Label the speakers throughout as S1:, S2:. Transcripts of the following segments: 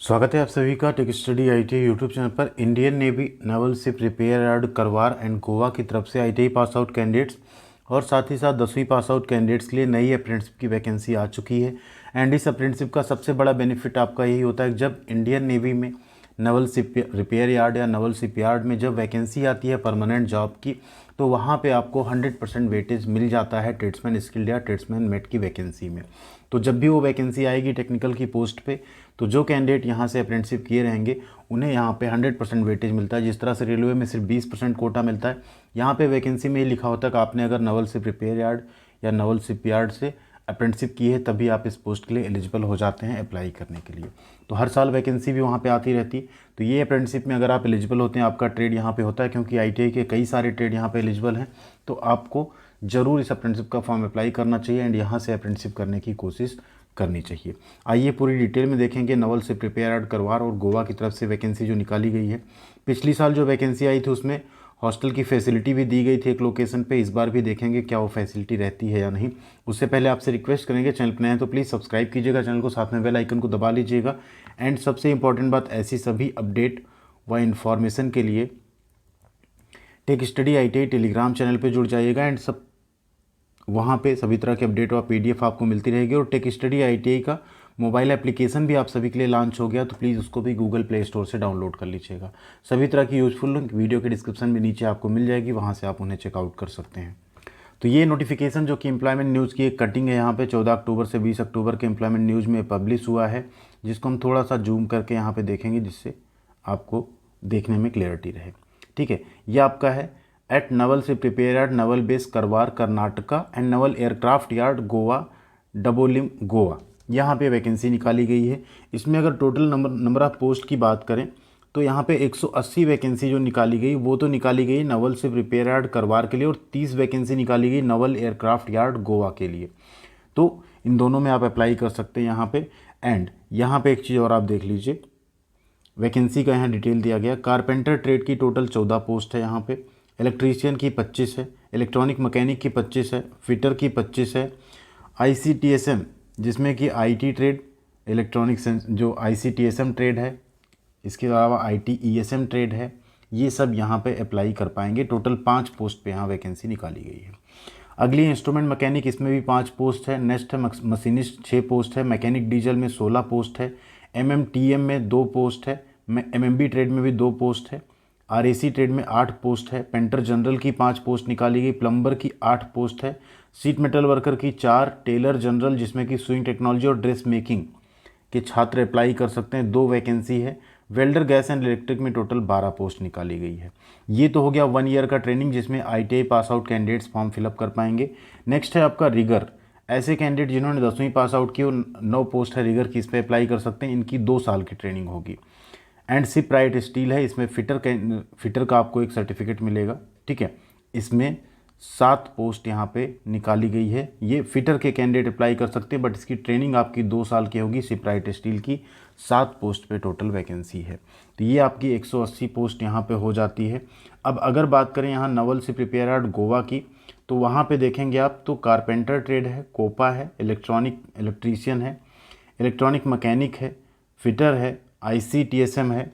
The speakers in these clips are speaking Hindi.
S1: स्वागत है आप सभी का tech study ITI YouTube channel पर। Indian navy naval ship repair yard Karwar and Goa की तरफ से आईटीआई पास आउट कैंडिडेट्स और साथ ही साथ 10वीं पास आउट कैंडिडेट्स के लिए नई अप्रेंटिसशिप की वैकेंसी आ चुकी है। एंड इस अप्रेंटिसशिप का सबसे बड़ा बेनिफिट आपका यही होता है, जब इंडियन नेवी में नवल शिप रिपेयर यार्ड या नवल शिप यार्ड में जब वैकेंसी आती है परमानेंट जॉब की, तो वहाँ पे आपको 100% वेटेज मिल जाता है ट्रेड्समैन स्किल्ड या ट्रेड्समैन मेट की वैकेंसी में। तो जब भी वो वैकेंसी आएगी टेक्निकल की पोस्ट पे, तो जो कैंडिडेट यहाँ से अप्रेंटिसशिप किए रहेंगे उन्हें यहाँ पे 100% वेटेज मिलता है। जिस तरह से रेलवे में सिर्फ 20% कोटा मिलता है, यहाँ पे वैकेंसी में ही लिखा होता है कि आपने अगर नवल शिप रिपेयर यार्ड या नवल शिप यार्ड से अप्रेंटिसशिप की है तभी आप इस पोस्ट के लिए एलिजिबल हो जाते हैं अप्लाई करने के लिए। तो हर साल वैकेंसी भी वहाँ पे आती रहती। तो ये अप्रेंटिसशिप में अगर आप एलिजिबल होते हैं, आपका ट्रेड यहाँ पे होता है, क्योंकि आईटीआई के कई सारे ट्रेड यहाँ पे एलिजिबल हैं, तो आपको ज़रूर इस अप्रेंटिसशिप का फॉर्म अप्लाई करना चाहिए एंड यहाँ से अप्रेंटिसशिप करने की कोशिश करनी चाहिए। आइए पूरी डिटेल में देखेंगे नवल शिप रिपेयर यार्ड करवार और गोवा की तरफ से वैकेंसी जो निकाली गई है। पिछली साल जो वैकेंसी आई थी उसमें हॉस्टल की फैसिलिटी भी दी गई थी एक लोकेशन पे। इस बार भी देखेंगे क्या वो फैसिलिटी रहती है या नहीं। उससे पहले आपसे रिक्वेस्ट करेंगे, चैनल पर नए हैं तो प्लीज़ सब्सक्राइब कीजिएगा चैनल को, साथ में बेल आइकन को दबा लीजिएगा। एंड सबसे इंपॉर्टेंट बात, ऐसी सभी अपडेट व इन्फॉर्मेशन के लिए take study ITI Telegram channel पर जुड़ जाइएगा एंड सब वहाँ पे सभी तरह के अपडेट और पीडीएफ आपको मिलती रहेगी। और टेक स्टडी आईटीआई का मोबाइल एप्लीकेशन भी आप सभी के लिए लॉन्च हो गया, तो प्लीज़ उसको भी गूगल प्ले स्टोर से डाउनलोड कर लीजिएगा। सभी तरह की यूजफुल लिंक वीडियो के डिस्क्रिप्शन में नीचे आपको मिल जाएगी, वहाँ से आप उन्हें चेकआउट कर सकते हैं। तो ये नोटिफिकेशन जो कि एम्प्लॉयमेंट न्यूज़ की एक कटिंग है, यहाँ पे 14 अक्टूबर से 20 अक्टूबर के एम्प्लॉयमेंट न्यूज़ में पब्लिश हुआ है, जिसको हम थोड़ा सा जूम करके यहाँ पे देखेंगे जिससे आपको देखने में क्लियरिटी रहे। ठीक है, ये आपका है at naval ship repair yard naval base Karwar Karnataka and naval aircraft yard Goa Dabolim Goa, यहाँ पे वैकेंसी निकाली गई है। इसमें अगर टोटल नंबर ऑफ पोस्ट की बात करें तो यहाँ पे 180 वैकेंसी जो निकाली गई वो तो निकाली गई नवल शिप रिपेयर यार्ड करवार के लिए, और 30 वैकेंसी निकाली गई नवल एयरक्राफ्ट यार्ड गोवा के लिए। तो इन दोनों में आप अप्लाई कर सकते हैं यहाँ पे। एंड यहाँ पे एक चीज़ और आप देख लीजिए, वैकेंसी का यहाँ डिटेल दिया गया। कारपेंटर ट्रेड की टोटल 14 पोस्ट है यहाँ पे, इलेक्ट्रीशियन की 25 है, इलेक्ट्रॉनिक मैकेनिक की 25 है, फिटर की 25 है, आईसीटीएसएम जिसमें कि आईटी ट्रेड, इलेक्ट्रॉनिक जो आईसीटीएसएम ट्रेड है, इसके अलावा आईटीईएसएम ट्रेड है, ये सब यहाँ पे अप्लाई कर पाएंगे। टोटल 5 पोस्ट पे यहाँ वैकेंसी निकाली गई है। अगली इंस्ट्रूमेंट मैकेनिक, इसमें भी 5 पोस्ट है। नेक्स्ट है मशीनिस्ट 6 पोस्ट है, मैकेनिक डीजल में 16 पोस्ट है, एमएमटीएम में 2 पोस्ट है, एमएमबी ट्रेड में भी 2 पोस्ट है, आरएसी ट्रेड में 8 पोस्ट है, पेंटर जनरल की 5 पोस्ट निकाली गई, प्लम्बर की 8 पोस्ट है, सीट मेटल वर्कर की 4, टेलर जनरल जिसमें कि स्विंग टेक्नोलॉजी और ड्रेस मेकिंग के छात्र अप्लाई कर सकते हैं, 2 वैकेंसी है। वेल्डर गैस एंड इलेक्ट्रिक में टोटल 12 पोस्ट निकाली गई है। ये तो हो गया 1 ईयर का ट्रेनिंग जिसमें ITI pass out candidates form fill up कर पाएंगे। नेक्स्ट है आपका रिगर, ऐसे कैंडिडेट जिन्होंने 10वीं पास आउट की, 9 पोस्ट है रिगर की, इस पर अप्लाई कर सकते हैं। इनकी 2 साल की ट्रेनिंग होगी। एंड शिप राइट स्टील है, इसमें फिटर का आपको एक सर्टिफिकेट मिलेगा। ठीक है, इसमें 7 पोस्ट यहाँ पे निकाली गई है। ये फिटर के कैंडिडेट अप्लाई कर सकते हैं, बट इसकी ट्रेनिंग आपकी 2 साल की होगी। शिप राइट स्टील की 7 पोस्ट पे टोटल वैकेंसी है। तो ये आपकी 180 पोस्ट यहाँ पे हो जाती है। अब अगर बात करें यहाँ Naval ship repair yard Goa की, तो वहाँ पे देखेंगे आप तो कारपेंटर ट्रेड है, कोपा है, इलेक्ट्रीशियन है, इलेक्ट्रॉनिक मैकेनिक है, फिटर है, आईसीटीएसएम है,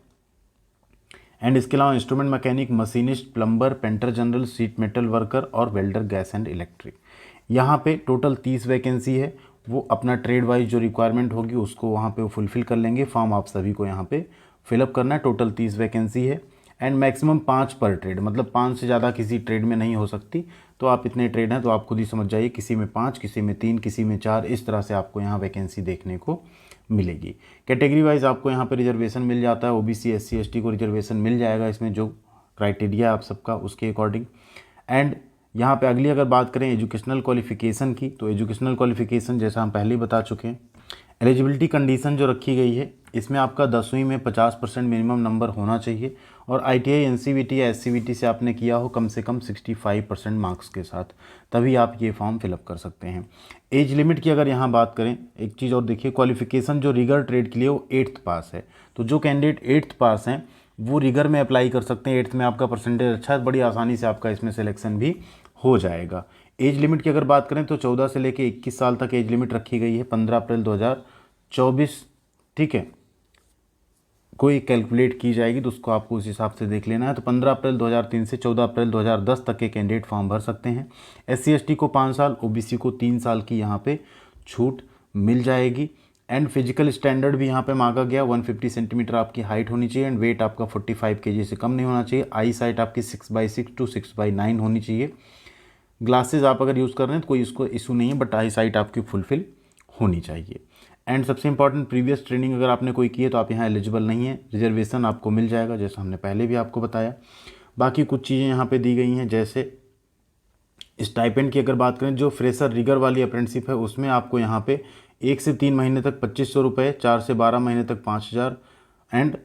S1: एंड इसके अलावा instrument mechanic, machinist, plumber, painter general, seat metal worker और वेल्डर गैस एंड इलेक्ट्रिक। यहाँ पे टोटल 30 वैकेंसी है। वो अपना ट्रेड वाइज जो रिक्वायरमेंट होगी उसको वहाँ पे वो फुलफ़िल कर लेंगे। फॉर्म आप सभी को यहाँ पे फिलअप करना है। टोटल 30 वैकेंसी है एंड मैक्सिमम 5 पर ट्रेड, मतलब 5 से ज़्यादा किसी ट्रेड में नहीं हो सकती। तो आप इतने ट्रेड हैं तो आप खुद ही समझ जाइए, किसी में 5, किसी में 3, किसी में 4, इस तरह से आपको यहाँ वैकेंसी देखने को मिलेगी। कैटेगरी वाइज आपको यहाँ पे रिजर्वेशन मिल जाता है। ओबीसी एससी एसटी को रिजर्वेशन मिल जाएगा इसमें, जो क्राइटेरिया आप सबका उसके अकॉर्डिंग। एंड यहाँ पे अगली अगर बात करें एजुकेशनल क्वालिफिकेशन की, तो एजुकेशनल क्वालिफिकेशन जैसा हम पहले ही बता चुके हैं। एलिजिबिलिटी कंडीशन जो रखी गई है इसमें आपका 10वीं में 50% मिनिमम नंबर होना चाहिए, और आईटीआई एनसीवीटी या एससीवीटी से आपने किया हो कम से कम 65% मार्क्स के साथ, तभी आप ये फॉर्म फिलअप कर सकते हैं। एज लिमिट की अगर यहाँ बात करें, एक चीज़ और देखिए, क्वालिफिकेशन जो रिगर ट्रेड के लिए वो 8th पास है। तो जो कैंडिडेट 8th पास हैं वो रिगर में अप्लाई कर सकते हैं। 8th में आपका परसेंटेज अच्छा है, बड़ी आसानी से आपका इसमें सिलेक्शन भी हो जाएगा। एज लिमिट की अगर बात करें तो 14 से लेकर 21 साल तक एज लिमिट रखी गई है, 15 अप्रैल 2024। ठीक है, कोई कैलकुलेट की जाएगी तो उसको आपको उस हिसाब से देख लेना है। तो 15 अप्रैल 2003 से 14 अप्रैल 2010 तक के कैंडिडेट फॉर्म भर सकते हैं। SC/ST को 5 साल, OBC को 3 साल की यहाँ पे छूट मिल जाएगी। एंड फिजिकल स्टैंडर्ड भी यहाँ पे मांगा गया, 150 सेंटीमीटर आपकी हाइट होनी चाहिए एंड वेट आपका 45 kg से कम नहीं होना चाहिए। आई साइट आपकी 6/6 to 6/9 होनी चाहिए। ग्लासेस आप अगर यूज़ कर रहे हैं तो कोई इसको इशू नहीं है, बट आई साइट आपकी फुलफिल होनी चाहिए। एंड सबसे इंपॉर्टेंट, प्रीवियस ट्रेनिंग अगर आपने कोई की है तो आप यहाँ एलिजिबल नहीं है। रिजर्वेशन आपको मिल जाएगा जैसा हमने पहले भी आपको बताया। बाकी कुछ चीज़ें यहाँ पे दी गई हैं, जैसे स्टाइपेंड की अगर बात करें, जो फ्रेशर रिगर वाली अप्रेंटिसशिप है उसमें आपको यहाँ पे 1 से 3 महीने तक 2500 रुपये, 4 से 12 महीने तक 5000 एंड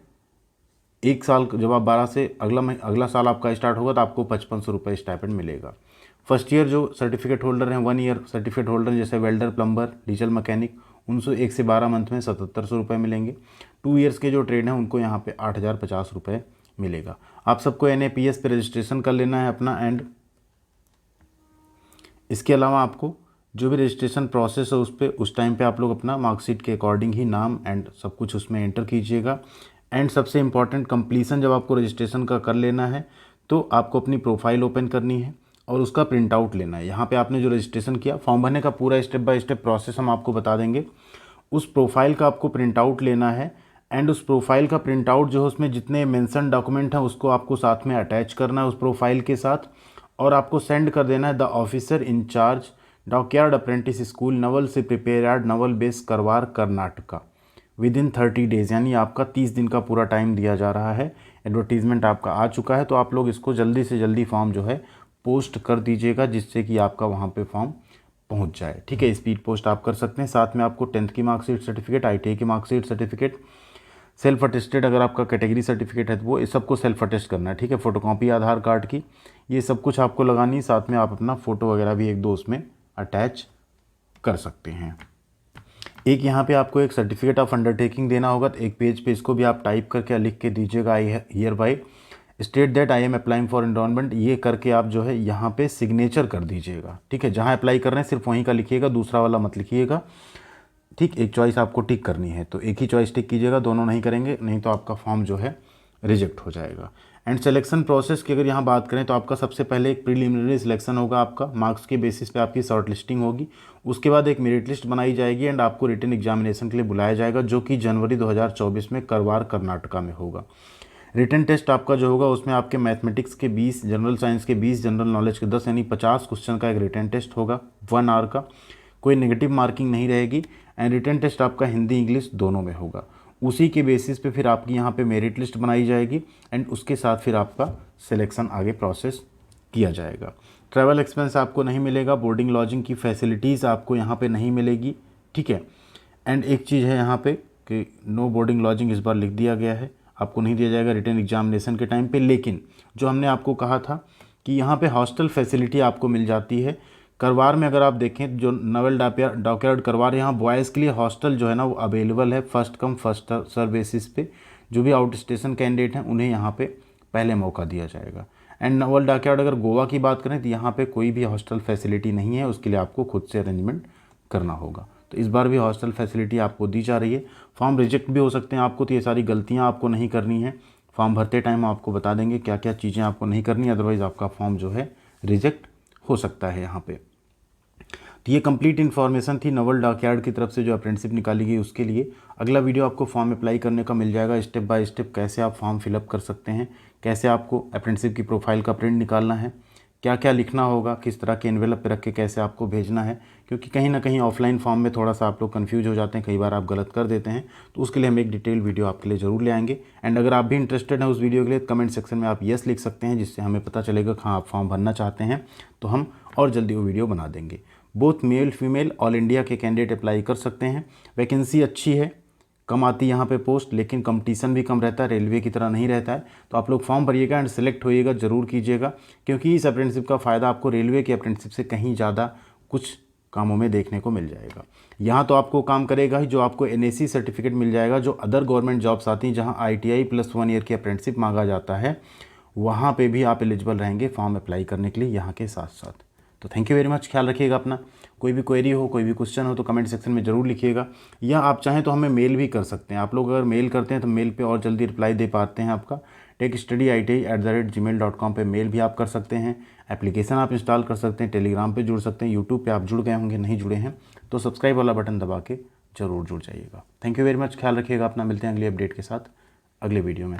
S1: 1 साल जब आप 12 से अगला साल आपका स्टार्ट होगा तो आपको 5500 रुपये स्टाइपेंड मिलेगा। फर्स्ट ईयर जो सर्टिफिकेट होल्डर हैं, 1 ईयर सर्टिफिकेट होल्डर जैसे वेल्डर, प्लम्बर, डीजल मैकेनिक, उनसे 1 से 12 मंथ में 7700 रुपये मिलेंगे। 2 ईयर्स के जो ट्रेड हैं उनको यहाँ पे 8050 रुपये मिलेगा। आप सबको NAPS पे रजिस्ट्रेशन कर लेना है अपना। एंड इसके अलावा आपको जो भी रजिस्ट्रेशन प्रोसेस है उस टाइम पे आप लोग अपना मार्कशीट के अकॉर्डिंग ही नाम एंड सब कुछ उसमें एंटर कीजिएगा। एंड सबसे इम्पॉर्टेंट, कंप्लीसन जब आपको रजिस्ट्रेशन का कर लेना है तो आपको अपनी प्रोफाइल ओपन करनी है और उसका प्रिंट आउट लेना है। यहाँ पे आपने जो रजिस्ट्रेशन किया, फॉर्म भरने का पूरा स्टेप बाय स्टेप प्रोसेस हम आपको बता देंगे। उस प्रोफाइल का आपको प्रिंट आउट लेना है एंड उस प्रोफाइल का प्रिंट आउट जो है उसमें जितने मेंशन डॉक्यूमेंट हैं उसको आपको साथ में अटैच करना है उस प्रोफाइल के साथ, और आपको सेंड कर देना है the officer in charge dockyard apprentice school naval से prepare yard, naval base, Karwar, Karnataka, within 30 days. यानी आपका 30 दिन का पूरा टाइम दिया जा रहा है। एडवर्टीजमेंट आपका आ चुका है, तो आप लोग इसको जल्दी से जल्दी फॉर्म जो है पोस्ट कर दीजिएगा जिससे कि आपका वहाँ पे फॉर्म पहुँच जाए। ठीक है, स्पीड पोस्ट आप कर सकते हैं। साथ में आपको 10th की मार्कशीट सर्टिफिकेट, ITI की मार्कशीट सर्टिफिकेट, सेल्फ अटेस्टेड अगर आपका कैटेगरी सर्टिफिकेट है तो वो इस सबको सेल्फ अटेस्ट करना है। ठीक है, फोटोकॉपी आधार कार्ड की, ये सब कुछ आपको लगानी है। साथ में आप अपना फ़ोटो वगैरह भी 1-2 उसमें अटैच कर सकते हैं। एक यहाँ पे आपको एक सर्टिफिकेट ऑफ अंडरटेकिंग देना होगा, तो एक पेज पे इसको भी आप टाइप करके लिख के दीजिएगा, I hear by state that I am applying for enrolment. ये करके आप जो है यहाँ पे सिग्नेचर कर दीजिएगा। ठीक है, जहाँ अप्लाई कर रहे हैं सिर्फ वहीं का लिखिएगा, दूसरा वाला मत लिखिएगा। ठीक, एक चॉइस आपको टिक करनी है तो एक ही चॉइस टिक कीजिएगा, दोनों नहीं करेंगे, नहीं तो आपका फॉर्म जो है रिजेक्ट हो जाएगा। एंड सिलेक्शन प्रोसेस की अगर यहाँ बात करें तो आपका सबसे पहले एक प्रीलिमिनरी सिलेक्शन होगा, आपका मार्क्स के बेसिस पे आपकी शॉर्ट लिस्टिंग होगी। उसके बाद एक मेरिट लिस्ट बनाई जाएगी एंड आपको रिटन एग्जामिनेशन के लिए बुलाया जाएगा, जो कि जनवरी 2024 में करवार, कर्नाटका में होगा। रिटन टेस्ट आपका जो होगा उसमें आपके मैथमेटिक्स के 20, जनरल साइंस के 20, जनरल नॉलेज के 10, यानी 50 क्वेश्चन का एक रिटन टेस्ट होगा 1 आवर का। कोई नेगेटिव मार्किंग नहीं रहेगी। एंड रिटन टेस्ट आपका हिंदी इंग्लिश दोनों में होगा। उसी के बेसिस पे फिर आपकी यहाँ पे मेरिट लिस्ट बनाई जाएगी एंड उसके साथ फिर आपका सिलेक्शन आगे प्रोसेस किया जाएगा। ट्रैवल एक्सपेंस आपको नहीं मिलेगा, बोर्डिंग लॉजिंग की फैसिलिटीज़ आपको यहाँ पे नहीं मिलेगी। ठीक है, एंड एक चीज़ है यहाँ पे कि नो बोर्डिंग लॉजिंग इस बार लिख दिया गया है, आपको नहीं दिया जाएगा रिटन एग्जामिनेशन के टाइम पे। लेकिन जो हमने आपको कहा था कि यहाँ पे हॉस्टल फैसिलिटी आपको मिल जाती है। करवार में अगर आप देखें, जो नवल डॉकयार्ड करवार, यहाँ बॉयज़ के लिए हॉस्टल जो है ना वो अवेलेबल है, first come first serve basis पे। जो भी आउट स्टेशन कैंडिडेट हैं उन्हें यहाँ पे पहले मौका दिया जाएगा। एंड नवल डॉकयार्ड अगर गोवा की बात करें तो यहाँ पे कोई भी हॉस्टल फैसिलिटी नहीं है, उसके लिए आपको खुद से अरेंजमेंट करना होगा। तो इस बार भी हॉस्टल फैसिलिटी आपको दी जा रही है। फॉर्म रिजेक्ट भी हो सकते हैं आपको, तो ये सारी गलतियाँ आपको नहीं करनी है। फॉर्म भरते टाइम आपको बता देंगे क्या क्या चीज़ें आपको नहीं करनी, अदरवाइज़ आपका फॉर्म जो है रिजेक्ट हो सकता है यहाँ पे। तो ये कंप्लीट इन्फॉर्मेशन थी नवल डॉकयार्ड की तरफ से जो अप्रेंटिसशिप निकाली गई उसके लिए। अगला वीडियो आपको फॉर्म अप्लाई करने का मिल जाएगा, स्टेप बाय स्टेप कैसे आप फॉर्म फिलअप कर सकते हैं, कैसे आपको अप्रेंटिसशिप की प्रोफाइल का प्रिंट निकालना है, क्या क्या लिखना होगा, किस तरह के एनवेलप पे रख के कैसे आपको भेजना है। क्योंकि कहीं ना कहीं ऑफलाइन फॉर्म में थोड़ा सा आप लोग कन्फ्यूज हो जाते हैं, कई बार आप गलत कर देते हैं, तो उसके लिए हम एक डिटेल वीडियो आपके लिए ज़रूर ले आएंगे। एंड अगर आप भी इंटरेस्टेड हैं उस वीडियो के लिए, कमेंट सेक्शन में आप येस लिख सकते हैं, जिससे हमें पता चलेगा हाँ आप फॉर्म भरना चाहते हैं, तो हम और जल्दी वो वीडियो बना देंगे। Both male female all India के कैंडिडेट अप्लाई कर सकते हैं। वैकेंसी अच्छी है, कम आती है यहाँ पे पोस्ट, लेकिन कंपटीशन भी कम रहता है, रेलवे की तरह नहीं रहता है। तो आप लोग फॉर्म भरिएगा एंड सेलेक्ट होइएगा ज़रूर कीजिएगा, क्योंकि इस अप्रेंटिसशिप का फ़ायदा आपको रेलवे की अप्रेंटिसशिप से कहीं ज़्यादा कुछ कामों में देखने को मिल जाएगा। यहाँ तो आपको काम करेगा ही, जो आपको NAC सर्टिफिकेट मिल जाएगा, जो अदर गवर्नमेंट जॉब्स आती हैं जहाँ ITI प्लस 1 ईयर की अप्रेंटिसशिप मांगा जाता है, वहाँ पर भी आप एलिजिबल रहेंगे फॉर्म अप्लाई करने के लिए यहाँ के साथ साथ। तो थैंक यू वेरी मच, ख्याल रखिएगा अपना। कोई भी क्वेरी हो, कोई भी क्वेश्चन हो तो कमेंट सेक्शन में ज़रूर लिखिएगा, या आप चाहें तो हमें मेल भी कर सकते हैं। आप लोग अगर मेल करते हैं तो मेल पे और जल्दी रिप्लाई दे पाते हैं आपका। techstudyit@gmail.com पे मेल भी आप कर सकते हैं। एप्लीकेशन आप इंस्टॉल कर सकते हैं, टेलीग्राम पे जुड़ सकते हैं, यूट्यूब पे आप जुड़ गए होंगे, नहीं जुड़े हैं तो सब्सक्राइब वाला बटन दबा के ज़रूर जुड़ जाइएगा। थैंक यू वेरी मच, ख्याल रखिएगा अपना। मिलते हैं अगली अपडेट के साथ अगले वीडियो में।